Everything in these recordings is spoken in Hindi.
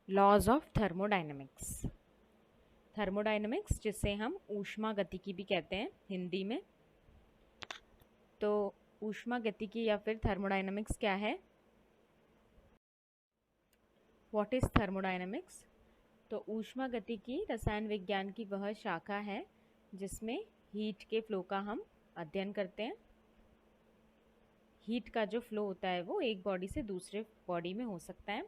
Laws of thermodynamics. थर्मोडायनेमिक्स जिसे हम ऊष्मा गतिकी भी कहते हैं हिंदी में। तो ऊष्मा गतिकी या फिर थर्मोडायनेमिक्स क्या है? What is thermodynamics? तो ऊष्मा गतिकी रसायन विज्ञान की वह शाखा है जिसमें हीट के फ्लो का हम अध्ययन करते हैं। हीट का जो फ्लो होता है वो एक बॉडी से दूसरे बॉडी में हो सकता है।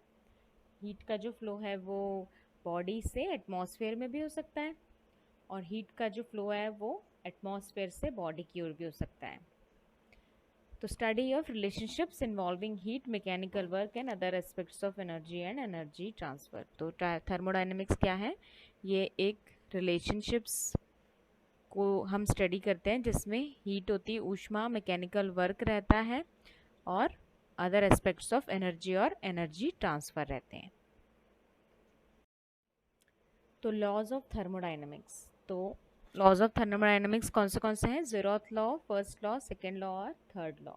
हीट का जो फ्लो है वो बॉडी से एटमॉस्फेयर में भी हो सकता है, और हीट का जो फ्लो है वो एटमॉस्फेयर से बॉडी की ओर भी हो सकता है। तो study of relationships involving heat, mechanical work and other aspects of energy and energy transfer. तो थर्मोडायनेमिक्स क्या है? ये एक रिलेशनशिप्स को हम स्टडी करते हैं जिसमें हीट होती है, ऊष्मा, मैकेनिकल वर्क रहता है और अदर एस्पेक्ट्स ऑफ एनर्जी और एनर्जी ट्रांसफर रहते हैं। तो लॉज ऑफ थर्मोडायनेमिक्स, तो लॉज ऑफ थर्मोडायनेमिक्स कौन से हैं? Zeroth law, first law, second law और थर्ड लॉ।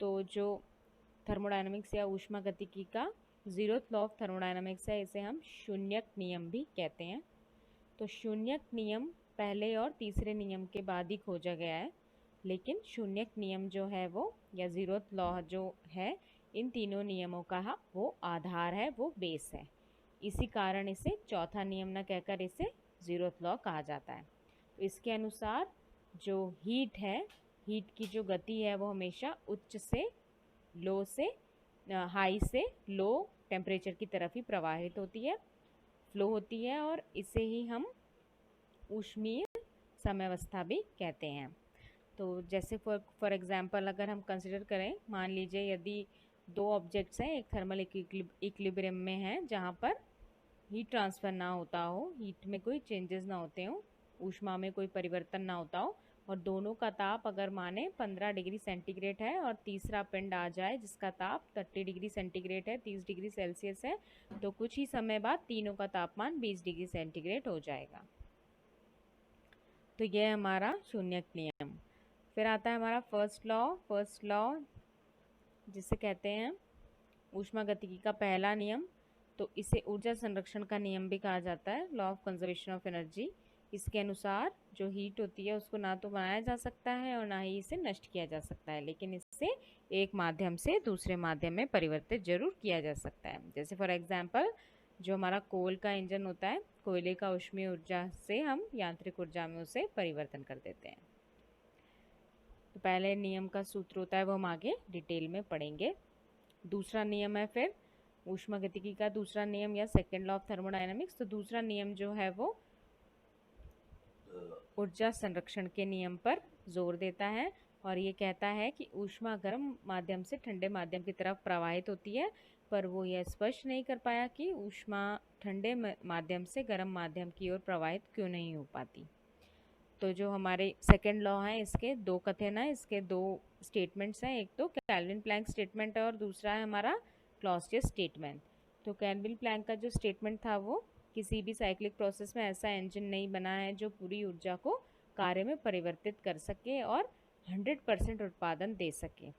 तो जो थर्मोडायनेमिक्स या ऊष्मा गतिकी का ज़ीरोथ लॉ ऑफ थर्मोडायनेमिक्स है, इसे हम शून्यक नियम भी कहते हैं। तो शून्यक नियम पहले और तीसरे नियम के बाद ही खोजा गया है, लेकिन शून्यक नियम जो है वो या ज़ीरोथ लॉ जो है, इन तीनों नियमों का वो आधार है, वो बेस है। इसी कारण इसे चौथा नियम न कहकर इसे ज़ीरोथ लॉ कहा जाता है। तो इसके अनुसार जो हीट है, हीट की जो गति है वो हमेशा उच्च से लो से हाई से लो टेम्परेचर की तरफ ही प्रवाहित होती है, फ्लो होती है, और इसे ही हम ऊष्मीय समयावस्था भी कहते हैं। तो जैसे फॉर एग्जांपल अगर हम कंसिडर करें, मान लीजिए यदि दो ऑब्जेक्ट्स हैं, एक थर्मल इक्विलिब्रियम में है जहाँ पर हीट ट्रांसफ़र ना होता हो, हीट में कोई चेंजेस ना होते हो, ऊष्मा में कोई परिवर्तन ना होता हो, और दोनों का ताप अगर माने 15 डिग्री सेंटीग्रेड है, और तीसरा पिंड आ जाए जिसका ताप 30 डिग्री सेंटीग्रेड है, 30 डिग्री सेल्सियस है, तो कुछ ही समय बाद तीनों का तापमान 20 डिग्री सेंटीग्रेड हो जाएगा। तो यह हमारा शून्यक नियम। फिर आता है हमारा फर्स्ट लॉ जिसे कहते हैं ऊष्मागतिकी का पहला नियम। तो इसे ऊर्जा संरक्षण का नियम भी कहा जाता है, law of conservation of energy. इसके अनुसार जो हीट होती है उसको ना तो बनाया जा सकता है और ना ही इसे नष्ट किया जा सकता है, लेकिन इससे एक माध्यम से दूसरे माध्यम में परिवर्तित जरूर किया जा सकता है। जैसे फॉर एग्जांपल जो हमारा कोल का इंजन होता है, कोयले का ऊष्मीय ऊर्जा से हम यांत्रिक ऊर्जा में उसे परिवर्तन कर देते हैं। तो पहले नियम का सूत्र होता है वो हम आगे डिटेल में पढ़ेंगे। दूसरा नियम है फिर ऊष्मागतिकी का दूसरा नियम या सेकेंड लॉ ऑफ थर्मोडायनेमिक्स। तो दूसरा नियम जो है वो ऊर्जा संरक्षण के नियम पर जोर देता है, और ये कहता है कि ऊष्मा गर्म माध्यम से ठंडे माध्यम की तरफ प्रवाहित होती है, पर वो यह स्पष्ट नहीं कर पाया कि ऊष्मा ठंडे माध्यम से गर्म माध्यम की ओर प्रवाहित क्यों नहीं हो पाती। तो जो हमारे सेकेंड लॉ है इसके दो कथन है, इसके दो स्टेटमेंट्स हैं, एक तो कैल्विन प्लैंक स्टेटमेंट है और दूसरा है हमारा क्लॉसियस स्टेटमेंट। तो कैल्विन प्लैंक का जो स्टेटमेंट था वो किसी भी साइक्लिक प्रोसेस में ऐसा इंजन नहीं बना है जो पूरी ऊर्जा को कार्य में परिवर्तित कर सके और 100% उत्पादन दे सके।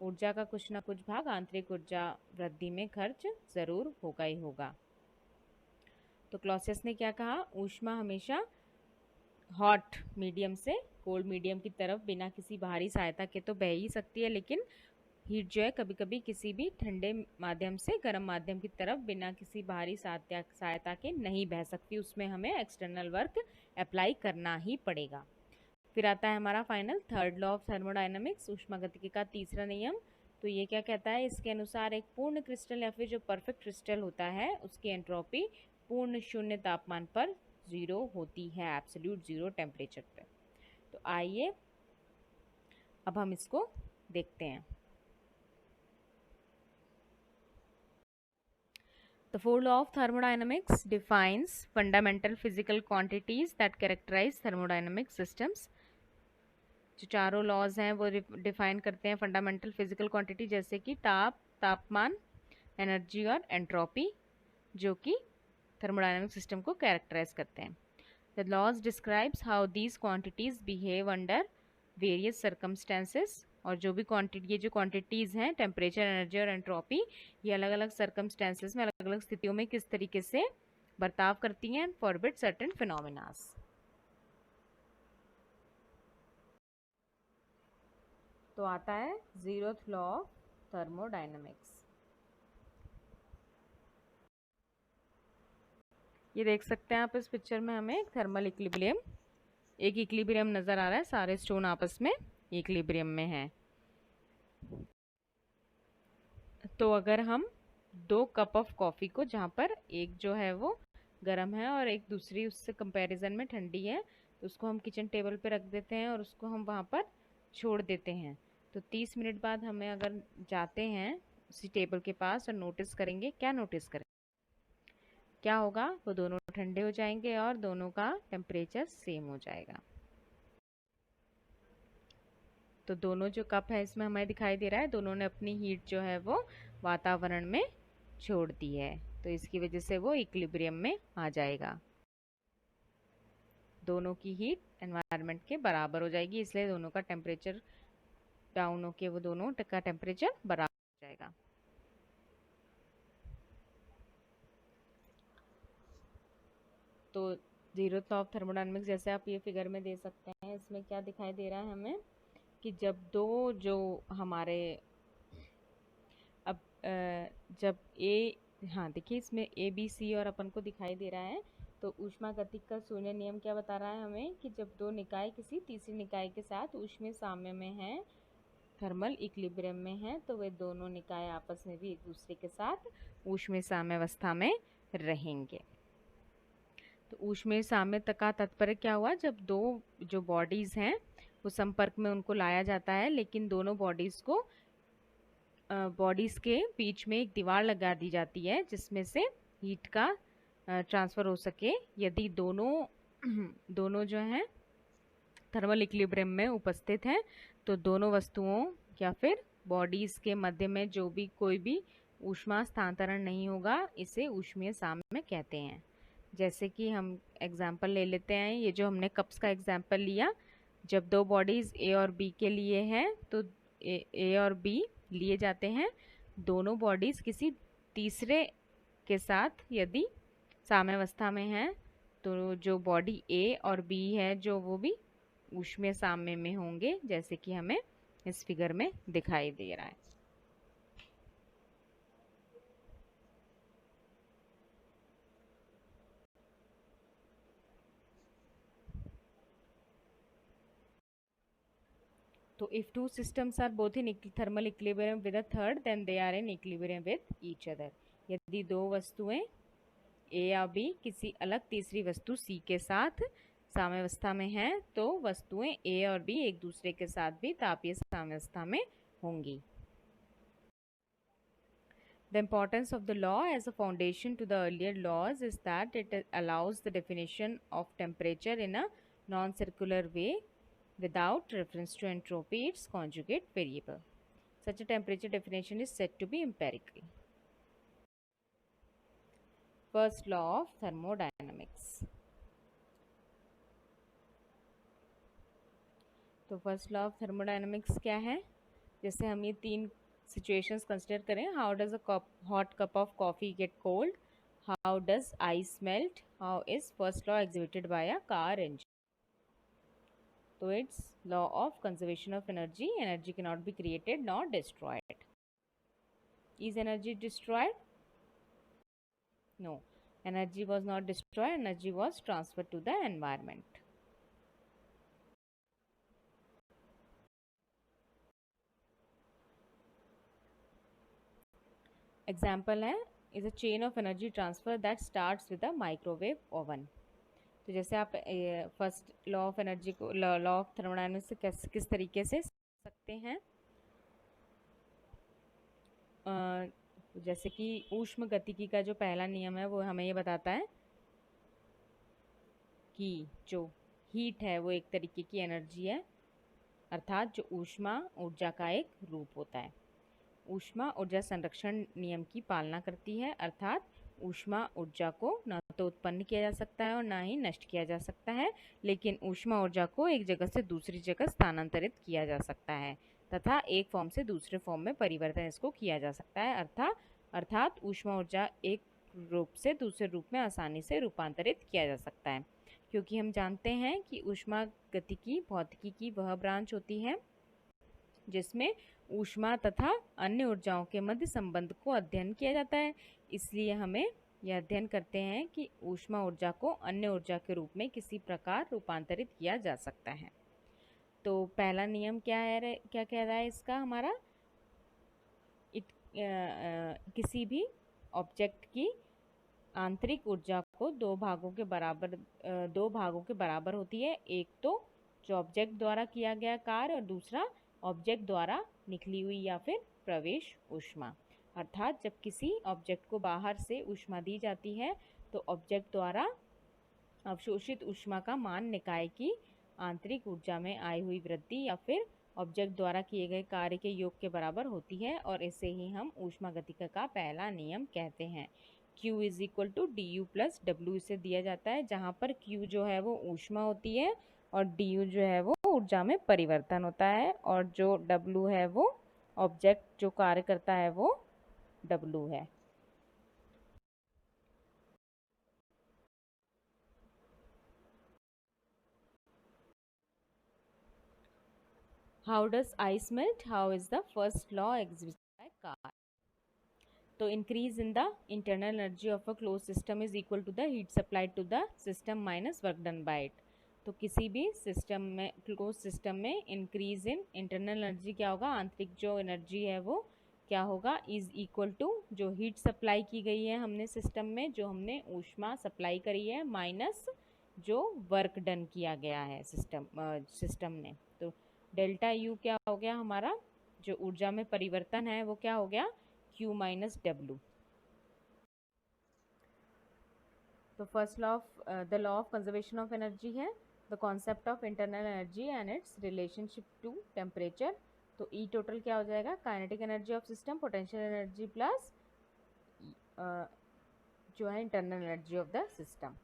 ऊर्जा का कुछ ना कुछ भाग आंतरिक ऊर्जा वृद्धि में खर्च जरूर होगा ही होगा। तो क्लॉसियस ने क्या कहा? ऊष्मा हमेशा हॉट मीडियम से कोल्ड मीडियम की तरफ बिना किसी बाहरी सहायता के तो बह ही सकती है, लेकिन हीट जो है कभी कभी किसी भी ठंडे माध्यम से गर्म माध्यम की तरफ बिना किसी बाहरी सहायता के नहीं बह सकती, उसमें हमें एक्सटर्नल वर्क अप्लाई करना ही पड़ेगा। फिर आता है हमारा final third law of thermodynamics, ऊष्मागतिकी का तीसरा नियम। तो ये क्या कहता है? इसके अनुसार एक पूर्ण क्रिस्टल या फिर जो परफेक्ट क्रिस्टल होता है उसकी एंट्रोपी पूर्ण शून्य तापमान पर ज़ीरो होती है, एब्सोल्यूट ज़ीरो टेम्परेचर पे। तो आइए अब हम इसको देखते हैं। The fourth law of thermodynamics defines fundamental physical quantities that characterize thermodynamic systems. जो चारों लॉज हैं वो डिफाइन करते हैं फंडामेंटल फिजिकल क्वांटिटी, जैसे कि ताप, तापमान, एनर्जी और एंट्रोपी, जो कि थर्मोडायनामिक सिस्टम को कैरेक्टराइज करते हैं। The laws describes how these quantities behave under various circumstances और जो भी क्वांटिटी, ये जो क्वांटिटीज़ हैं टेम्परेचर, एनर्जी और एंट्रोपी, ये अलग अलग सर्कमस्टेंसेस में, अलग अलग स्थितियों में किस तरीके से बर्ताव करती हैं, फॉरबिड सर्टेन फिनोमिनास। तो आता है जीरोथ लॉ ऑफ थर्मोडायनेमिक्स। ये देख सकते हैं आप इस पिक्चर में, हमें एक थर्मल इक्विलिब्रियम, एक इक्विलिब्रियम नज़र आ रहा है, सारे स्टोन आपस में इक्विलिब्रियम में हैं। तो अगर हम 2 कप ऑफ कॉफ़ी को, जहाँ पर एक जो है वो गर्म है और एक दूसरी उससे कंपैरिजन में ठंडी है, तो उसको हम किचन टेबल पे रख देते हैं और उसको हम वहाँ पर छोड़ देते हैं। तो 30 मिनट बाद हमें अगर जाते हैं उसी टेबल के पास और नोटिस करेंगे, क्या नोटिस करें, क्या होगा, वो दोनों ठंडे हो जाएंगे और दोनों का टेम्परेचर सेम हो जाएगा। तो दोनों जो कप है इसमें हमें दिखाई दे रहा है, दोनों ने अपनी हीट जो है वो वातावरण में छोड़ दी है, तो इसकी वजह से वो इक्विलिब्रियम में आ जाएगा। दोनों की हीट एनवायरनमेंट के बराबर हो जाएगी, इसलिए दोनों का टेम्परेचर डाउन होके वो दोनों का टेम्परेचर बराबर हो जाएगा। तो जीरोथ लॉ ऑफ थर्मोडायनेमिक्स जैसे आप ये फिगर में दे सकते हैं, इसमें क्या दिखाई दे रहा है हमें कि जब दो जो हमारे अब जब ए, हाँ देखिए इसमें ए बी सी और अपन को दिखाई दे रहा है, तो ऊष्मागतिक का शून्य नियम क्या बता रहा है हमें कि जब दो निकाय किसी तीसरी निकाय के साथ ऊष्मीय साम्य में हैं, थर्मल इक्विलिब्रियम में हैं, तो वे दोनों निकाय आपस में भी एक दूसरे के साथ ऊष्मीय साम्य अवस्था में रहेंगे। तो ऊष्मीय साम्य का तात्पर्य क्या हुआ, जब दो जो बॉडीज़ हैं वो संपर्क में उनको लाया जाता है, लेकिन दोनों बॉडीज़ को बॉडीज़ के बीच में एक दीवार लगा दी जाती है जिसमें से हीट का ट्रांसफ़र हो सके। यदि दोनों दोनों जो हैं थर्मल इक्विलिब्रियम में उपस्थित हैं, तो दोनों वस्तुओं या फिर बॉडीज़ के मध्य में जो भी कोई भी ऊष्मा स्थानांतरण नहीं होगा, इसे ऊष्मीय साम्य कहते हैं। जैसे कि हम एग्जाम्पल ले लेते हैं, ये जो हमने कप्स का एग्जाम्पल लिया, जब दो बॉडीज़ ए और बी के लिए हैं, तो ए और बी लिए जाते हैं, दोनों बॉडीज़ किसी तीसरे के साथ यदि साम्यावस्था में हैं, तो जो बॉडी ए और बी है जो वो भी ऊष्मीय साम्य में होंगे, जैसे कि हमें इस फिगर में दिखाई दे रहा है। तो if two systems are both in thermal equilibrium with a third, then they are in equilibrium with each other. यदि दो वस्तुएं ए या बी किसी अलग तीसरी वस्तु सी के साथ साम्यावस्था में हैं, तो वस्तुएं ए और बी एक दूसरे के साथ भी तापीय साम्यावस्था में होंगी। The importance of the law as a foundation to the earlier laws is that it allows the definition of temperature in a non-circular way without reference to entropy, its conjugate variable. Such a temperature definition is said to be empirical. First law of thermodynamics. तो फर्स्ट लॉ ऑफ थर्मोडायनेमिक्स क्या है, जैसे हम ये 3 सिचुएशंस कंसिडर करें, how does a hot cup of coffee get cold, how does ice melt, how is first law exhibited by a car engine. तो it's law of conservation of energy, energy can not be created not destroyed. Is energy destroyed? No, energy was not destroyed, energy was transferred to the environment. Example है, is a chain of energy transfer that starts with a microwave oven. तो जैसे आप फर्स्ट लॉ ऑफ एनर्जी को, लॉ ऑफ थर्मोडायनेमिक्स से किस तरीके से सकते हैं, जैसे कि ऊष्म गतिकी का जो पहला नियम है वो हमें ये बताता है कि जो हीट है वो एक तरीके की एनर्जी है, अर्थात जो ऊष्मा ऊर्जा का एक रूप होता है। ऊष्मा ऊर्जा संरक्षण नियम की पालना करती है, अर्थात ऊष्मा ऊर्जा को न तो उत्पन्न किया जा सकता है और ना ही नष्ट किया जा सकता है, लेकिन ऊष्मा ऊर्जा को एक जगह से दूसरी जगह स्थानांतरित किया जा सकता है, तथा एक फॉर्म से दूसरे फॉर्म में परिवर्तन इसको किया जा सकता है, अर्थात ऊष्मा ऊर्जा एक रूप से दूसरे रूप में आसानी से रूपांतरित किया जा सकता है। क्योंकि हम जानते हैं कि ऊष्मा गतिकी भौतिकी की वह ब्रांच होती है जिसमें ऊष्मा तथा अन्य ऊर्जाओं के मध्य संबंध को अध्ययन किया जाता है। इसलिए हमें यह अध्ययन करते हैं कि ऊष्मा ऊर्जा को अन्य ऊर्जा के रूप में किसी प्रकार रूपांतरित किया जा सकता है। तो पहला नियम क्या है, क्या कह रहा है इसका हमारा, किसी भी ऑब्जेक्ट की आंतरिक ऊर्जा को दो भागों के बराबर होती है। एक तो जो ऑब्जेक्ट द्वारा किया गया कार्य और दूसरा ऑब्जेक्ट द्वारा निकली हुई या फिर प्रवेश ऊष्मा। अर्थात जब किसी ऑब्जेक्ट को बाहर से ऊष्मा दी जाती है तो ऑब्जेक्ट द्वारा अवशोषित ऊष्मा का मान निकाय की आंतरिक ऊर्जा में आई हुई वृद्धि या फिर ऑब्जेक्ट द्वारा किए गए कार्य के योग के बराबर होती है, और इसे ही हम ऊष्मागतिकी का पहला नियम कहते हैं। Q is equal to D U plus W इसे दिया जाता है, जहाँ पर Q जो है वो ऊष्मा होती है और डी यू जो है वो ऊर्जा में परिवर्तन होता है, और जो W है वो ऑब्जेक्ट जो कार्य करता है वो W है। How does ice melt? How is the first law exhibited by Carr? तो increase in the internal energy of a closed system is equal to the heat supplied to the system minus work done by it. तो किसी भी सिस्टम में, क्लोज सिस्टम में इंक्रीज इन इंटरनल एनर्जी क्या होगा, आंतरिक जो एनर्जी है वो क्या होगा, इज इक्वल टू जो हीट सप्लाई की गई है हमने सिस्टम में, जो हमने ऊष्मा सप्लाई करी है, माइनस जो वर्क डन किया गया है सिस्टम ने। तो डेल्टा यू क्या हो गया हमारा, जो ऊर्जा में परिवर्तन है वो क्या हो गया, Q माइनस डब्ल्यू। तो first law of the law of conservation of energy है the concept of internal energy and its relationship to temperature. तो ई टोटल क्या हो जाएगा, kinetic energy of system potential energy plus जो है internal energy of the system.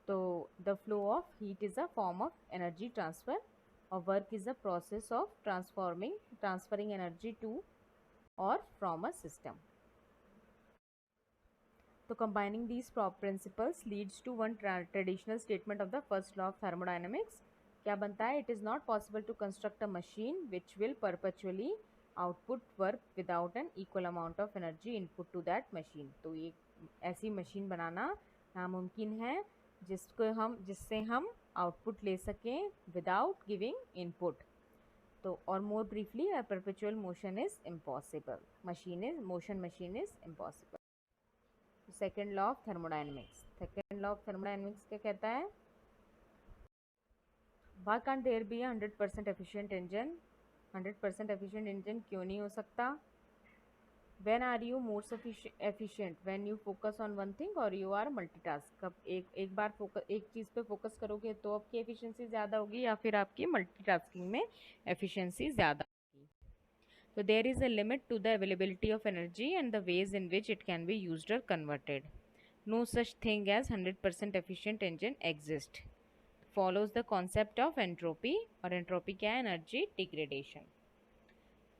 तो the flow of heat is a form of energy transfer और work is a process of transferring energy to or from a system. So combining these principles leads to one traditional statement of the first law of thermodynamics. क्या बनता है, it is not possible to construct a machine which will perpetually output work without an equal amount of energy input to that machine. तो ये ऐसी मशीन बनाना नामुमकिन है जिससे हम आउटपुट ले सकें विदाउट गिविंग इनपुट। तो और more briefly perpetual motion is impossible, machine is impossible. Second law of thermodynamics, क्या कहता है, why can't there be 100% efficient engine, 100% efficient engine क्यों नहीं हो सकता। When are you more efficient? When you focus on one thing or you are multitask? कब एक बार एक चीज़ पे फोकस करोगे तो आपकी एफिशिएंसी ज़्यादा होगी या फिर आपकी मल्टीटास्किंग में एफिशिएंसी ज़्यादा होगी। तो there is a limit to the availability of energy and the ways in which it can be used or converted. No such thing as 100% efficient engine exist. Follows the concept of entropy, और entropy क्या है, एनर्जी डिग्रेडेशन।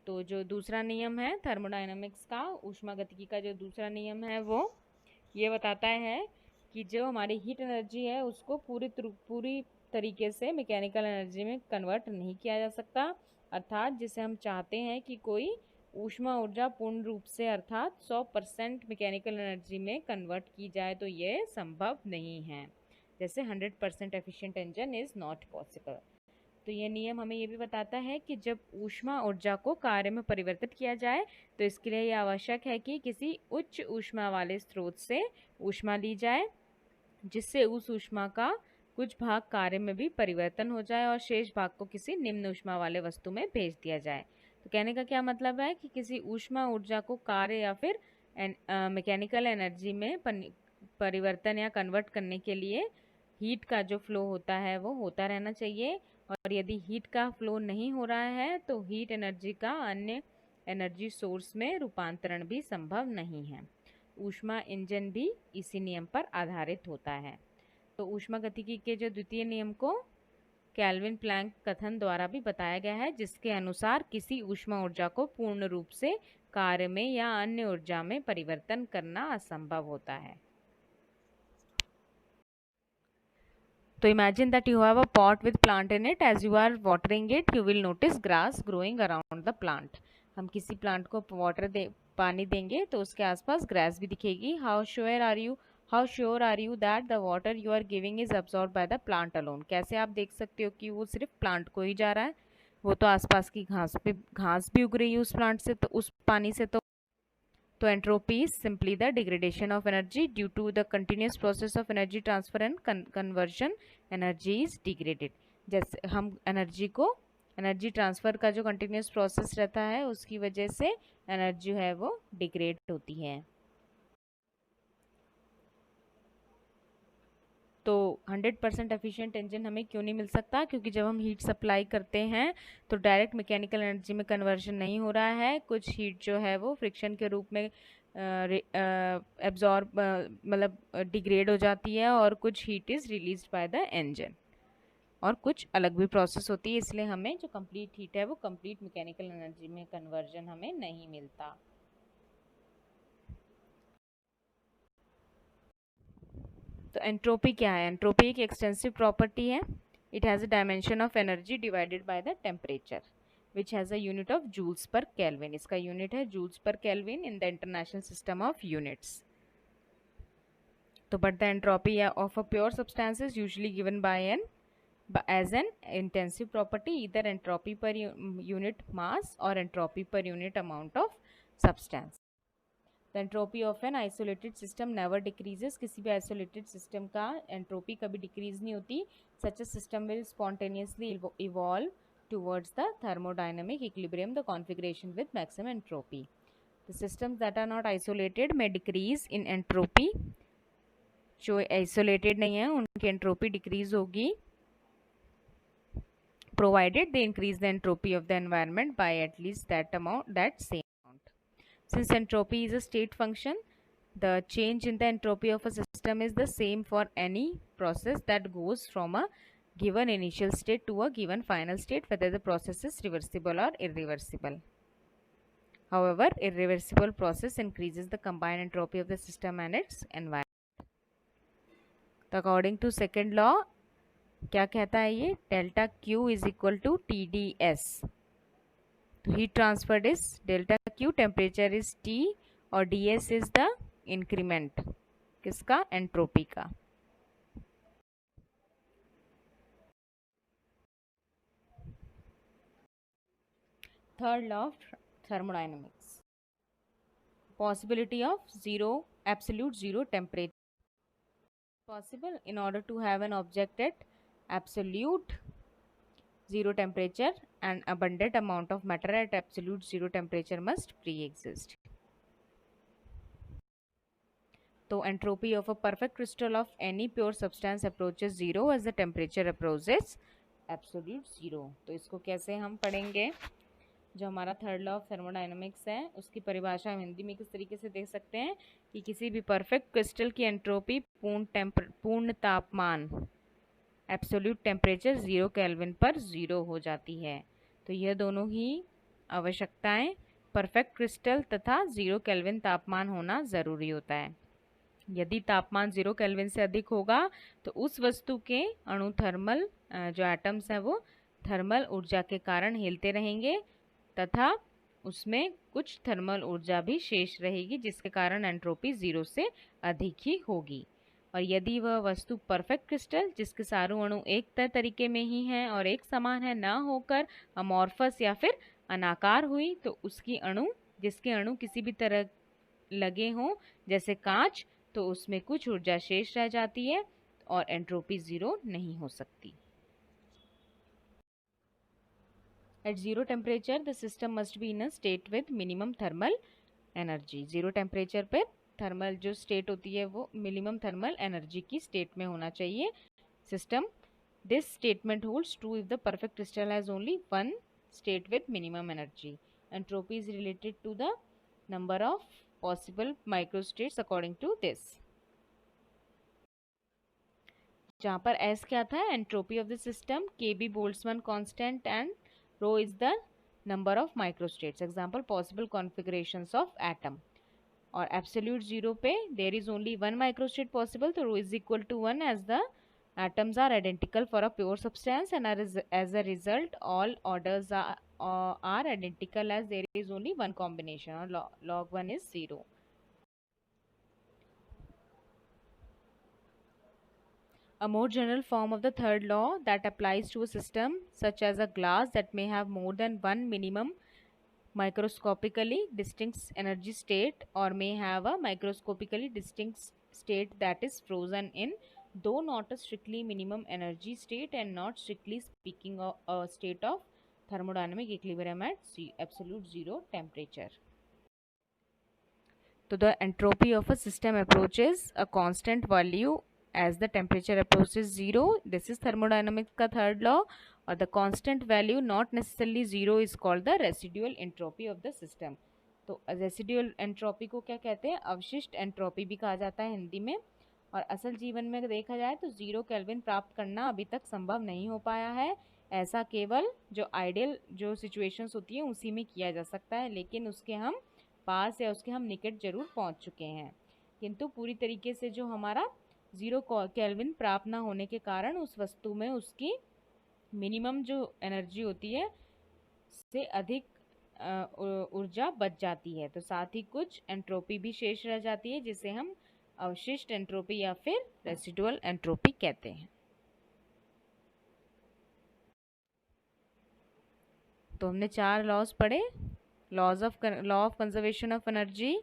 तो जो दूसरा नियम है थर्मोडायनामिक्स का, ऊष्मागतिकी का जो दूसरा नियम है वो ये बताता है कि जो हमारी हीट एनर्जी है उसको पूरी तरीके से मैकेनिकल एनर्जी में कन्वर्ट नहीं किया जा सकता। अर्थात जिसे हम चाहते हैं कि कोई ऊष्मा ऊर्जा पूर्ण रूप से अर्थात 100% मैकेनिकल एनर्जी में कन्वर्ट की जाए तो ये संभव नहीं है। जैसे 100% efficient engine is not possible. तो ये नियम हमें ये भी बताता है कि जब ऊष्मा ऊर्जा को कार्य में परिवर्तित किया जाए तो इसके लिए यह आवश्यक है कि किसी उच्च ऊष्मा वाले स्रोत से ऊष्मा ली जाए जिससे उस ऊष्मा का कुछ भाग कार्य में भी परिवर्तन हो जाए और शेष भाग को किसी निम्न ऊष्मा वाले वस्तु में भेज दिया जाए। तो कहने का क्या मतलब है कि किसी ऊष्मा ऊर्जा को कार्य या फिर मैकेनिकल एनर्जी में परिवर्तन या कन्वर्ट करने के लिए हीट का जो फ्लो होता है वो होता रहना चाहिए, और यदि हीट का फ्लो नहीं हो रहा है तो हीट एनर्जी का अन्य एनर्जी सोर्स में रूपांतरण भी संभव नहीं है। ऊष्मा इंजन भी इसी नियम पर आधारित होता है। तो ऊष्मागतिकी के जो द्वितीय नियम को केल्विन प्लैंक कथन द्वारा भी बताया गया है, जिसके अनुसार किसी ऊष्मा ऊर्जा को पूर्ण रूप से कार्य में या अन्य ऊर्जा में परिवर्तन करना असंभव होता है। तो imagine that you have a pot with plant in it. As you are watering it, you will notice grass growing around the plant. हम किसी प्लांट को पानी देंगे तो उसके आसपास ग्रास भी दिखेगी. How sure are you that the water you are giving is absorbed by the plant alone? कैसे आप देख सकते हो कि वो सिर्फ प्लांट को ही जा रहा है, वो तो आसपास की घास भी उग रही है उस प्लांट से, तो उस पानी से तो entropy is simply the degradation of energy due to the continuous process of energy transfer and conversion. Energy is degraded. जैसे हम एनर्जी ट्रांसफ़र का जो कंटिन्यूस प्रोसेस रहता है उसकी वजह से एनर्जी है वो डिग्रेड होती है. तो 100% एफिशिएंट इंजन हमें क्यों नहीं मिल सकता? क्योंकि जब हम हीट सप्लाई करते हैं तो डायरेक्ट मैकेनिकल एनर्जी में कन्वर्जन नहीं हो रहा है. कुछ हीट जो है वो फ्रिक्शन के रूप में एब्जॉर्ब मतलब डिग्रेड हो जाती है, और कुछ heat is released by the engine, और कुछ अलग भी प्रोसेस होती है. इसलिए हमें जो कंप्लीट हीट है वो कंप्लीट मैकेनिकल एनर्जी में कन्वर्जन हमें नहीं मिलता. तो एंट्रोपी क्या है? एंट्रोपी एक एक्सटेंसिव प्रॉपर्टी है. It has a dimension of energy divided by the temperature which has a unit of joules per kelvin. इसका यूनिट है joules per kelvin in the international system of units. तो but the entropy of a pure substance is usually given by as an intensive property, either entropy per unit mass or entropy per unit amount of substance. The entropy of an isolated system never decreases. किसी भी isolated system का entropy कभी decrease नहीं होती. Such a system will spontaneously evolve towards the thermodynamic equilibrium, the configuration with maximum entropy. The systems that are not isolated may decrease in entropy. जो isolated नहीं है उनकी entropy decrease होगी, provided they increase the entropy of the environment by at least that same amount. Since entropy is a state function, the change in the entropy of a system is the same for any process that goes from a given initial state to a given final state, whether the process is reversible or irreversible. However, irreversible process increases the combined entropy of the system and its environment. So according to second law, क्या कहता है ये? Delta Q is equal to T D S. तो heat transferred is delta Q, temperature is T, और D S is the increment किसका? एंट्रोपी का. Third law of thermodynamics, possibility of absolute zero temperature possible. In order to have an object at absolute zero temperature, an abundant amount of matter at absolute zero temperature must pre-exist. So entropy of a perfect crystal of any pure substance approaches zero as the temperature approaches absolute zero. तो इसको कैसे हम पढ़ेंगे? जो हमारा थर्ड लॉ ऑफ थर्मोडायनेमिक्स है उसकी परिभाषा हम हिंदी में किस तरीके से देख सकते हैं कि किसी भी परफेक्ट क्रिस्टल की एंट्रोपी पूर्ण तापमान एब्सोल्यूट टेम्परेचर 0 केल्विन पर 0 हो जाती है. तो यह दोनों ही आवश्यकताएं परफेक्ट क्रिस्टल तथा 0 केल्विन तापमान होना ज़रूरी होता है. यदि तापमान 0 केल्विन से अधिक होगा तो उस वस्तु के अणु थर्मल जो एटम्स हैं वो थर्मल ऊर्जा के कारण हिलते रहेंगे तथा उसमें कुछ थर्मल ऊर्जा भी शेष रहेगी, जिसके कारण एंट्रोपी 0 से अधिक ही होगी. और यदि वह वस्तु परफेक्ट क्रिस्टल जिसके सारे अणु एक तरीके में ही हैं और एक समान है ना होकर अमॉर्फस या फिर अनाकार हुई, तो जिसके अणु किसी भी तरह लगे हों जैसे कांच, तो उसमें कुछ ऊर्जा शेष रह जाती है और एंट्रोपी 0 नहीं हो सकती. At zero temperature, the system must be in a state with minimum thermal energy. Zero temperature पे थर्मल जो स्टेट होती है वो मिनिमम थर्मल एनर्जी की स्टेट में होना चाहिए system. This statement holds true if the perfect crystal has only one state with minimum energy. Entropy is related to the number of possible microstates according to this. जहाँ पर एस क्या था, entropy of the system, K B Boltzmann constant and rho is the number of microstates, example possible configurations of atom. और एब्सोल्यूट जीरो पे there is only one microstate possible, तो rho is equal to one as the atoms are identical for a pure substance, and as a result all orders are identical as there is only one combination, or log 1 is 0. A more general form of the third law that applies to a system such as a glass that may have more than one minimum microscopically distinct energy state, or may have a microscopically distinct state that is frozen in, though not a strictly minimum energy state and not strictly speaking of a state of thermodynamic equilibrium at absolute zero temperature. So the entropy of a system approaches a constant value as the temperature approaches zero. This is thermodynamics का third law. और the constant value not necessarily zero is called the residual entropy of the system. तो रेसिडुअल एंट्रोपी को क्या कहते हैं, अवशिष्ट एंट्रोपी भी कहा जाता है हिंदी में। और असल जीवन में देखा जाए तो जीरो केल्विन प्राप्त करना अभी तक संभव नहीं हो पाया है। ऐसा केवल जो आइडियल जो सिचुएशंस होती हैं उसी में किया जा सकता है, लेकिन उसके हम पास या उसके हम निकट जरूर पहुंच चुके हैं, किंतु पूरी तरीके से जो हमारा जीरो केल्विन प्राप्त ना होने के कारण उस वस्तु में उसकी मिनिमम जो एनर्जी होती है से अधिक ऊर्जा बच जाती है। तो साथ ही कुछ एंट्रोपी भी शेष रह जाती है जिसे हम अवशिष्ट एंट्रोपी या फिर रेसिडुअल एंट्रोपी कहते हैं। तो हमने 4 लॉज पढ़े, law of conservation of energy,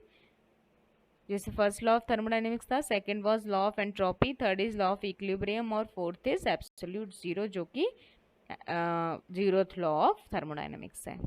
जैसे फर्स्ट लॉ ऑफ थर्मोडायनेमिक्स था, second was law of entropy, third is law of equilibrium और फोर्थ इज एब्सोल्यूट जीरो जो कि जीरोथ लॉ ऑफ थर्मोडायनेमिक्स है।